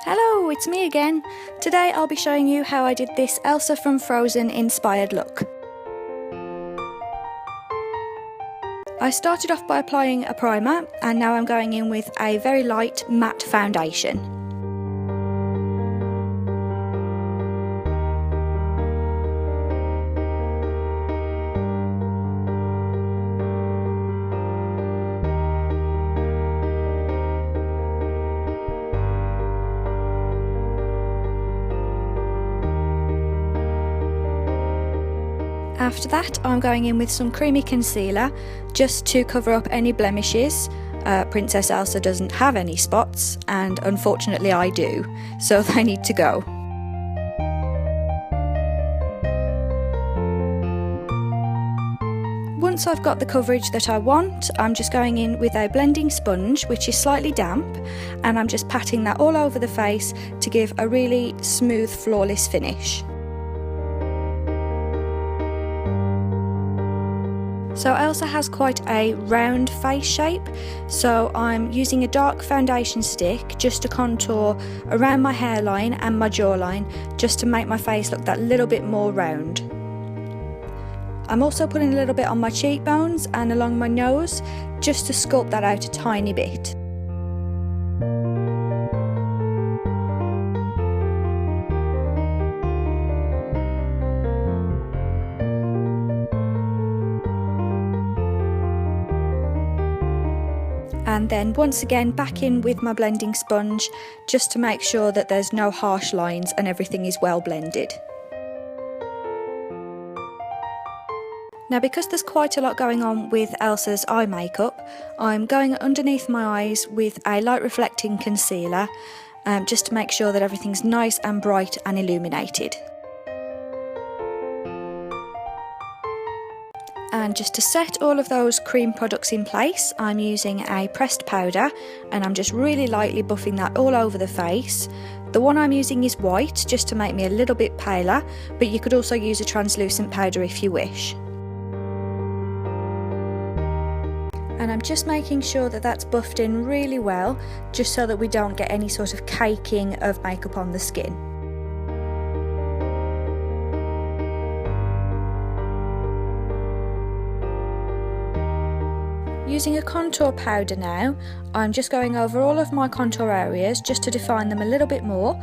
Hello, it's me again. Today I'll be showing you how I did this Elsa from Frozen inspired look. I started off by applying a primer and now I'm going in with a very light matte foundation. After that, I'm going in with some creamy concealer just to cover up any blemishes. Princess Elsa doesn't have any spots, and unfortunately I do, so they need to go. Once I've got the coverage that I want, I'm just going in with a blending sponge which is slightly damp, and I'm just patting that all over the face to give a really smooth, flawless finish. So Elsa has quite a round face shape, so I'm using a dark foundation stick just to contour around my hairline and my jawline, just to make my face look that little bit more round. I'm also putting a little bit on my cheekbones and along my nose, just to sculpt that out a tiny bit. And then once again back in with my blending sponge just to make sure that there's no harsh lines and everything is well blended. Now, because there's quite a lot going on with Elsa's eye makeup, I'm going underneath my eyes with a light reflecting concealer just to make sure that everything's nice and bright and illuminated. And just to set all of those cream products in place, I'm using a pressed powder and I'm just really lightly buffing that all over the face. The one I'm using is white, just to make me a little bit paler, but you could also use a translucent powder if you wish. And I'm just making sure that that's buffed in really well, just so that we don't get any sort of caking of makeup on the skin. Using a contour powder now, I'm just going over all of my contour areas just to define them a little bit more.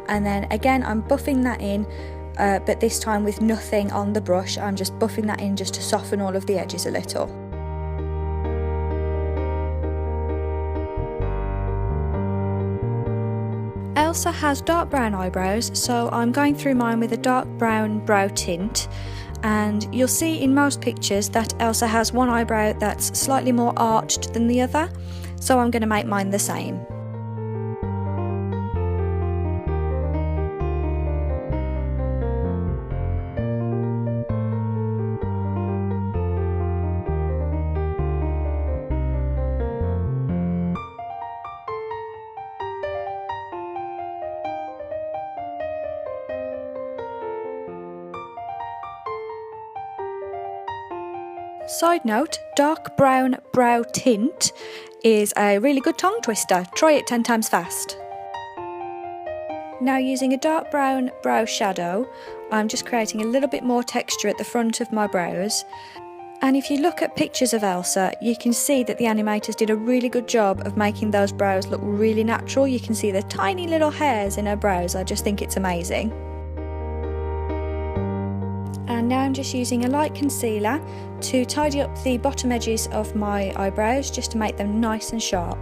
And then again I'm buffing that in, but this time with nothing on the brush. I'm just buffing that in just to soften all of the edges a little. Elsa has dark brown eyebrows, so I'm going through mine with a dark brown brow tint, and you'll see in most pictures that Elsa has one eyebrow that's slightly more arched than the other, so I'm going to make mine the same. Side note, dark brown brow tint is a really good tongue twister. Try it 10 times fast. Now, using a dark brown brow shadow, I'm just creating a little bit more texture at the front of my brows. And if you look at pictures of Elsa, you can see that the animators did a really good job of making those brows look really natural. You can see the tiny little hairs in her brows. I just think it's amazing. And now I'm just using a light concealer to tidy up the bottom edges of my eyebrows, just to make them nice and sharp.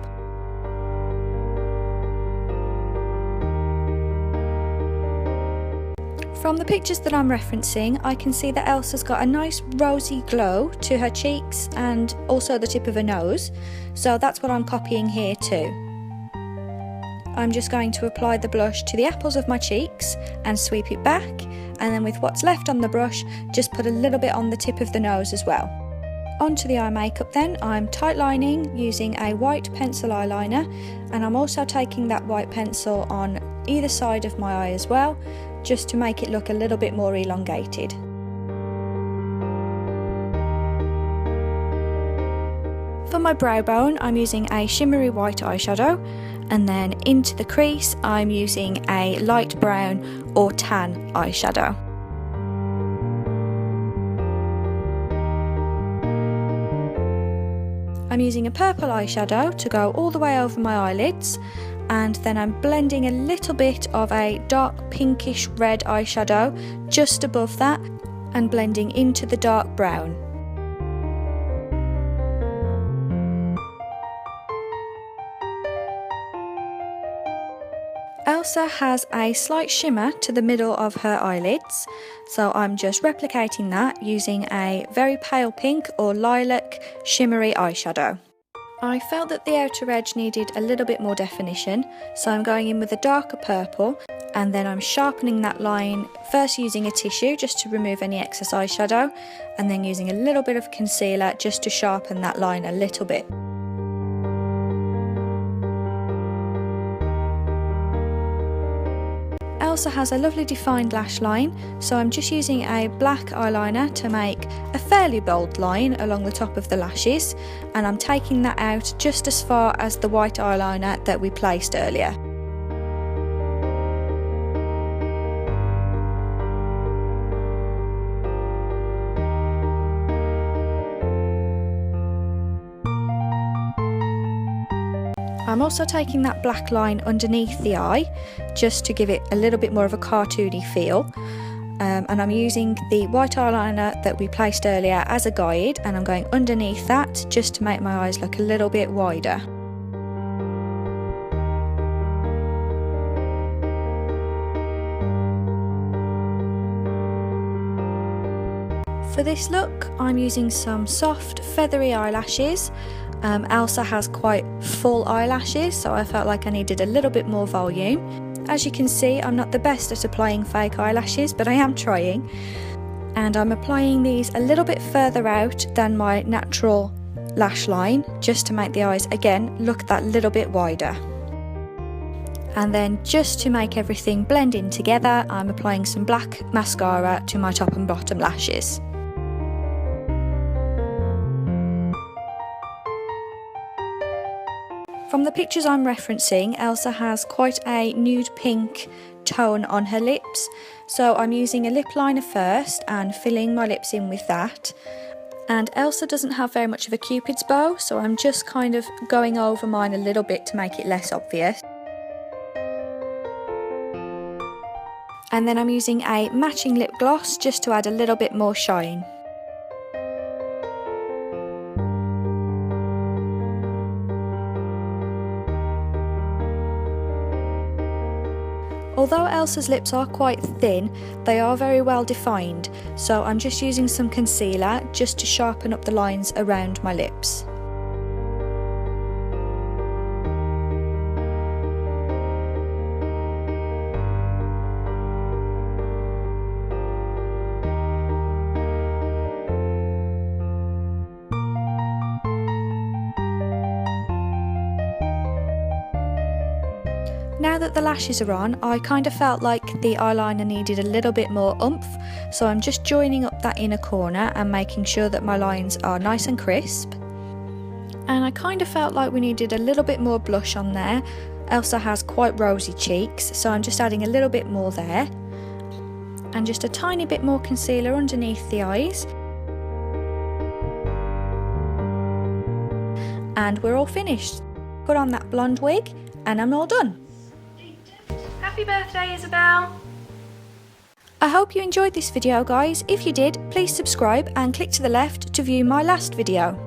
From the pictures that I'm referencing, I can see that Elsa's got a nice rosy glow to her cheeks and also the tip of her nose, so that's what I'm copying here too. I'm just going to apply the blush to the apples of my cheeks and sweep it back, and then with what's left on the brush, just put a little bit on the tip of the nose as well. Onto the eye makeup then, I'm tightlining using a white pencil eyeliner, and I'm also taking that white pencil on either side of my eye as well, just to make it look a little bit more elongated. For my brow bone, I'm using a shimmery white eyeshadow, and then into the crease I'm using a light brown or tan eyeshadow. I'm using a purple eyeshadow to go all the way over my eyelids, and then I'm blending a little bit of a dark pinkish red eyeshadow just above that and blending into the dark brown. Elsa has a slight shimmer to the middle of her eyelids, so I'm just replicating that using a very pale pink or lilac shimmery eyeshadow. I felt that the outer edge needed a little bit more definition, so I'm going in with a darker purple, and then I'm sharpening that line, first using a tissue just to remove any excess eyeshadow, and then using a little bit of concealer just to sharpen that line a little bit. Elsa has a lovely defined lash line, so I'm just using a black eyeliner to make a fairly bold line along the top of the lashes, and I'm taking that out just as far as the white eyeliner that we placed earlier. I'm also taking that black line underneath the eye just to give it a little bit more of a cartoony feel, and I'm using the white eyeliner that we placed earlier as a guide, and I'm going underneath that just to make my eyes look a little bit wider. For this look, I'm using some soft feathery eyelashes. Elsa has quite full eyelashes, so I felt like I needed a little bit more volume. As you can see, I'm not the best at applying fake eyelashes, but I am trying. And I'm applying these a little bit further out than my natural lash line, just to make the eyes again look that little bit wider. And then just to make everything blend in together, I'm applying some black mascara to my top and bottom lashes. From the pictures I'm referencing, Elsa has quite a nude pink tone on her lips, so I'm using a lip liner first and filling my lips in with that. And Elsa doesn't have very much of a cupid's bow, so I'm just kind of going over mine a little bit to make it less obvious. And then I'm using a matching lip gloss just to add a little bit more shine. Although Elsa's lips are quite thin, they are very well defined, so I'm just using some concealer just to sharpen up the lines around my lips. Now that the lashes are on, I kind of felt like the eyeliner needed a little bit more oomph, so I'm just joining up that inner corner and making sure that my lines are nice and crisp. And I kind of felt like we needed a little bit more blush on there. Elsa has quite rosy cheeks, so I'm just adding a little bit more there. And just a tiny bit more concealer underneath the eyes. And we're all finished. Put on that blonde wig and I'm all done. Happy birthday, Isabel! I hope you enjoyed this video, guys. If you did, please subscribe and click to the left to view my last video.